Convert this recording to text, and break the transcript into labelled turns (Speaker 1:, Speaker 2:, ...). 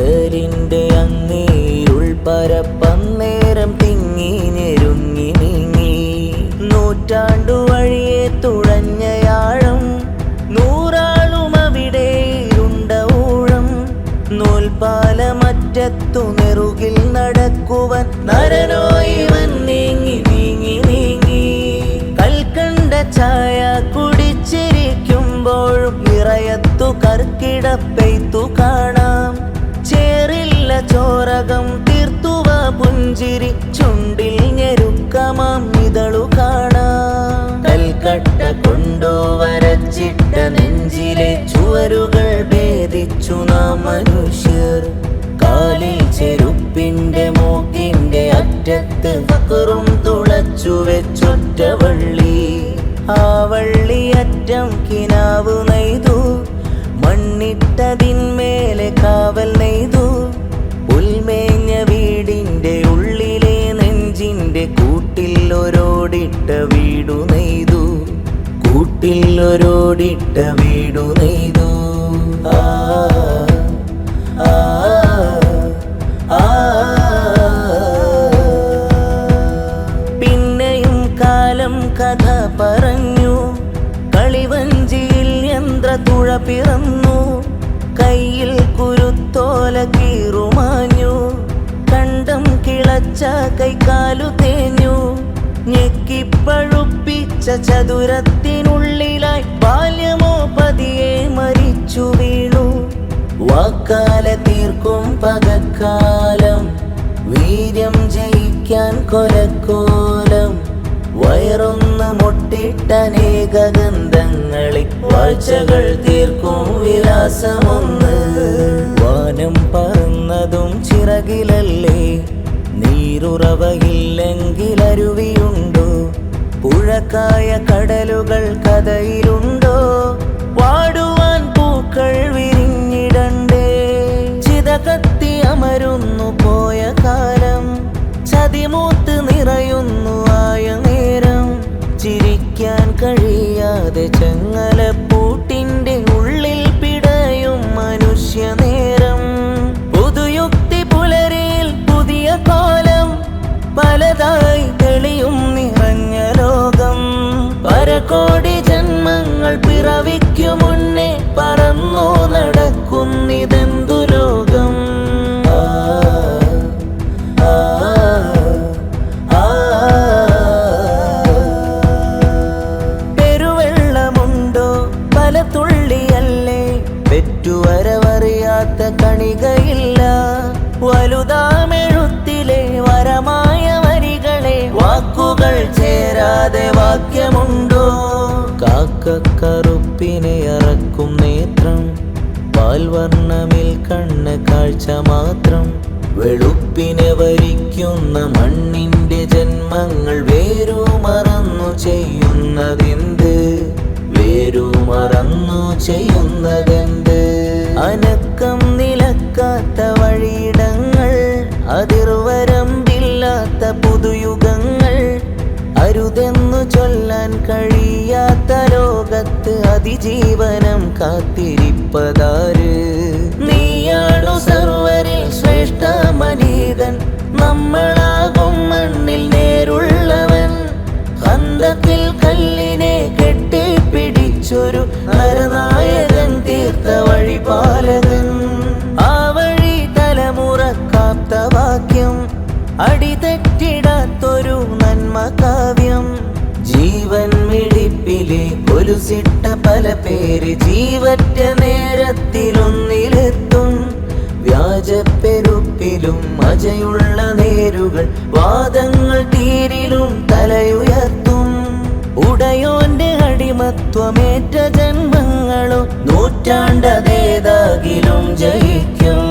Speaker 1: കടലിൻ്റെ അങ്ങേരുൾ പരപ്പന്നേരം തിങ്ങി ഞെരുങ്ങി നീങ്ങി. നൂറ്റാണ്ടു വഴിയെ തുഴഞ്ഞയാഴം, നൂറാളും അവിടെ ഇരുണ്ട ഊഴം. നൂൽപാലമറ്റത്തു നെറുകിൽ നടക്കുവാൻ നരനോ ഇവൻ നീങ്ങി നീങ്ങി നീങ്ങി. കൽക്കണ്ട ചായ കുടിച്ചിരിക്കുമ്പോഴും ഇറയത്തു കർക്കിട പെയ്ത്തു കാണാം. ചേറില്ല ചോരകം തീർത്തുവ പുഞ്ചിരി, ചുണ്ടിൽ ഞെരുക്കമാം ഇതളു കാണാം. കൽക്കട്ട കൊണ്ടു വരച്ചിട്ട നെഞ്ചിലെ ചുവരുകൾ ഭേദിച്ചു നാം മനുഷ്യർ. കാലിൽ ചെരുപ്പിന്റെ മൂക്കിന്റെ അറ്റത്ത് ഫക്റും തുളച്ചു വെച്ചൊറ്റ വള്ളി. ആ വള്ളിയറ്റം കിനാവ് നെയ്തു, മണ്ണിട്ടതിന്മേലെ കാവൽ നെയ്തു. ഉൽമേഞ്ഞ വീടിന്റെ ഉള്ളിലെ നെഞ്ചിന്റെ കൂട്ടിൽ ഒരോടിട്ട വീടു നെയ്തു, കൂട്ടിൽ ഒരോടിട്ട വീടു നെയ്തു. ആ ആ ആ. പിന്നെയും കാലം കഥ പറഞ്ഞു, കളിവഞ്ചിയിൽ യന്ത്രതുഴ പിറന്നു. കയ്യിൽ കുരുത്തോല കീറുമാഞ്ഞു, കണ്ടം കിളച്ച കൈകാലു തേഞ്ഞു. ഞെക്കിപ്പഴുപ്പിച്ച ചതുരത്തിനുള്ളിലായി ബാല്യമോ പതിയെ മരിച്ചു വീണു. വാക്കാല തീർക്കും പകക്കാലം, വീര്യം ജയിക്കാൻ കൊലക്കോലം. വയറൊന്ന് മുട്ടിട്ടനേക ഗന്ധങ്ങളിൽ വാഴ്ചകൾ തീർക്കും വിലാസമൊന്ന്. വാനം പറന്നതും ചിറകിലല്ലേ, നീരുറവയില്ലെങ്കിൽ അരുവിയുണ്ടോ? പുഴക്കായ കടലുകൾ കഥയിലുണ്ടോ? വാടുവാൻ പൂക്കൾ വിരിഞ്ഞിടണ്ടേ? ചിതകത്തി അമരുന്നു പോയ കാലം, ചതിമൂത്ത് നിറയുന്നു ആയ നേരം. ചിരിക്കാൻ കഴിയാതെ ചങ്ങലപ്പൂട്ടിന്റെ ഉള്ളിൽ പിടയും മനുഷ്യനേരം. പുതുയുക്തി പുലരിയിൽ പുതിയ കോലം, പലതായി തെളിയും നിറഞ്ഞ ലോകം. പരകോടി ജന്മങ്ങൾ പിറവിക്കു മുന്നേ പറന്നു നടക്കുന്നിതെന്തു ലോകം. പെരുവെള്ളമുണ്ടോ പല തുള്ളിയല്ലേ, പെറ്റുവരവറിയാത്ത കണികയില്ല. വലുതാമെഴുത്തിലെ വരമായ വരികളെ വാക്കുകൾ ചേരാതെ വാക്യമുണ്ടോ? കാക്കക്കറുപ്പിനെ അറക്കും നേത്രം, പാൽവർണ്ണമിൽ കണ്ണ് കാഴ്ച മാത്രം. വെളുപ്പിനെ വരിക്കുന്ന മണ്ണിന്റെ ജന്മങ്ങൾ വേരു മറന്നു ചെയ്യുന്നതെന്ത്? വേരു മറന്നു ചെയ്യുന്നതെന്ത്? അനക്കം നിലക്കാത്ത വഴിയിടങ്ങൾ, അതിർവരമ്പില്ലാത്ത പുതുയുഗങ്ങൾ. അരുതെന്നു ചൊല്ലാൻ കഴിയാത്ത ലോകത്ത് അതിജീവനം കാത്തിരിപ്പതാര്? നീയാണു സർവരിൽ ശ്രേഷ്ഠ മനിതൻ, നമ്മളാകും മണ്ണിൽ നേരുള്ളവൻ. ഖന്തത്തിൽ കല്ലിനെ കെട്ടിപ്പിടിച്ചൊരു നരനായകൻ, തീർത്ത വഴിപാലകൻ. ആ വഴി തലമുറ കാത്ത വാക്യം, അടിതെറ്റിടാത്തൊരു നന്മ കാവ്യം. ജീവൻ മിടിപ്പിലെ കൊലുസിട്ട പല പേര് ജീവറ്റ നേരത്തിലൊന്നിലെത്തും. വ്യാജപ്പെരുപ്പിലും മജയുള്ള നേരുകൾ, വാദങ്ങൾ തീരിലും തലയുയർത്തും. ഉടയോന്റെ അടിമത്വമേറ്റ ജന്മങ്ങളോ നൂറ്റാണ്ടതേതാകിലും ജയിക്കും.